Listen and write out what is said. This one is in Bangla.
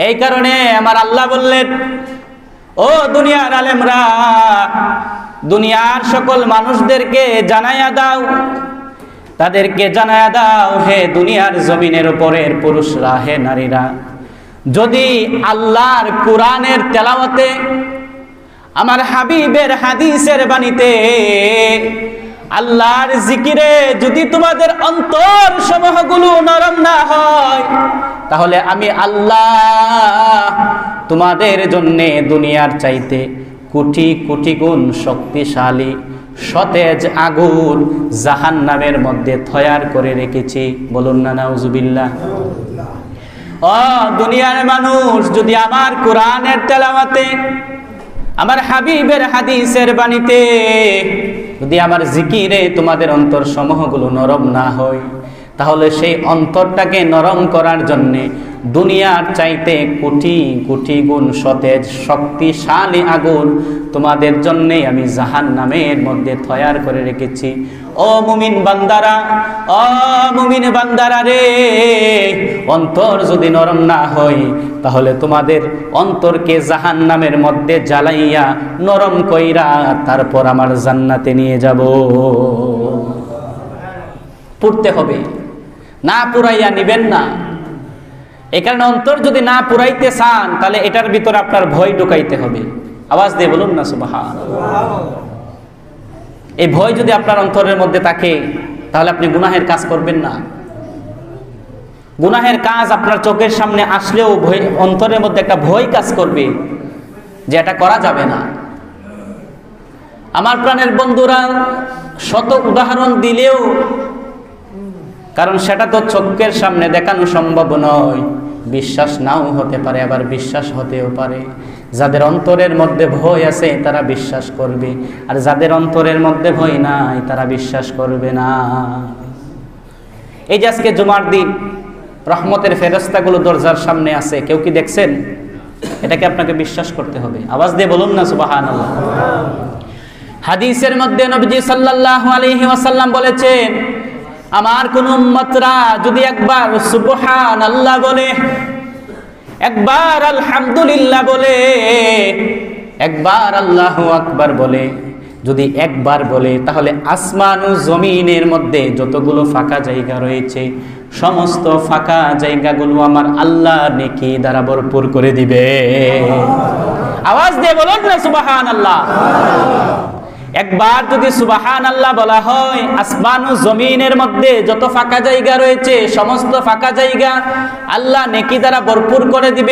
এই কারণে আমার আল্লাহ বললেন, ও দুনিয়ার আলেমরা, দুনিয়ার সকল মানুষদেরকে জানায়া দাও, তাদেরকে জানায়া দাও, হে দুনিয়ার জমিনের উপরের পুরুষরা, হে নারীরা, যদি আল্লাহর কোরআনের তেলাওয়াতে, আমার হাবিবের হাদিসের বাণীতে, আল্লাহর জিকিরে যদি তোমাদের অন্তর সমূহগুলো নরম না হয়, তাহলে আমি আল্লাহ তোমাদের জন্য দুনিয়ার চাইতে কোটি কোটি গুণ শক্তিশালী সতেজ আগুন জাহান্নামের মধ্যে তৈয়ার করে রেখেছি। বলুন না নাউজুবিল্লাহ। ও দুনিয়ার মানুষ, যদি আমার কোরআনের তেলাওয়াতে, আমার হাবিবের হাদিসের বাণীতে, যদি আমার জিকিরে তোমাদের অন্তর সমূহগুলো নরম না হয়, তাহলে সেই অন্তরটাকে নরম করার জন্যে দুনিয়ার চাইতে কোটি কোটি গুণ সতেজ শক্তিশালী আগুন তোমাদের জন্যে আমি জাহান্নামের মধ্যে তৈয়ার করে রেখেছি। ও মুমিন বান্দারা, ও মুমিন বান্দারা রে, অন্তর যদি নরম না হয়, তাহলে তোমাদের অন্তরকে জাহান্নামের মধ্যে জ্বালাইয়া নরম কইরা তারপর আমার জান্নাতে নিয়ে যাব। পড়তে হবে, না পুরাইয়া নিবেন না। এই কারণে অন্তর যদি না পুরাইতে চান, তাহলে এটার ভিতরে আপনার ভয় ঢুকাইতে হবে। আওয়াজ দিয়ে বলুন না সুবহানাল্লাহ। এই ভয় যদি আপনার অন্তরের মধ্যে থাকে, তাহলে আপনি গুনাহের কাজ করবেন না। গুনাহের কাজ আপনার চোখের সামনে আসলেও অন্তরের মধ্যে একটা ভয় কাজ করবে যে এটা করা যাবে না। আমার প্রাণের বন্ধুরা, শত উদাহরণ দিলেও, কারণ সেটা তো চোখের সামনে দেখানো সম্ভব নয়, বিশ্বাস নাও হতে পারে, আবার বিশ্বাস হতেও পারে। যাদের অন্তরের মধ্যে ভয় আছে তারা বিশ্বাস করবে, আর যাদের অন্তরের মধ্যে ভয় নাই তারা বিশ্বাস করবে না। এই যে আজকে জুমার দিন, রহমতের ফেরেশতাগুলো দরজার সামনে আছে, কেউ কি দেখছেন? এটাকে আপনাকে বিশ্বাস করতে হবে। আওয়াজ দিয়ে বলুন না সুবহানাল্লাহ। হাদিসের মধ্যে নবীজি সাল্লাল্লাহু আলাইহি ওয়াসাল্লাম বলেছেন, আমার কোন উম্মতরা যদি একবার সুবহানাল্লাহ বলে, একবার আলহামদুলিল্লাহ বলে, একবার আল্লাহু আকবার বলে, যদি একবার বলে, তাহলে আসমান ও জমিনের মধ্যে যতগুলো ফাঁকা জায়গা রয়েছে, সমস্ত ফাঁকা জায়গাগুলো আমার আল্লাহ নেকি দ্বারা ভরপুর করে দিবে। আওয়াজ দিয়ে বলুন না সুবহানাল্লাহ। একবার যদি সুবহানাল্লাহ বলা হয়, আসমান ও জমিনের মধ্যে যত ফাঁকা জায়গা রয়েছে, সমস্ত ফাঁকা জায়গা আল্লাহ নেকি দ্বারা ভরপুর করে দিবে।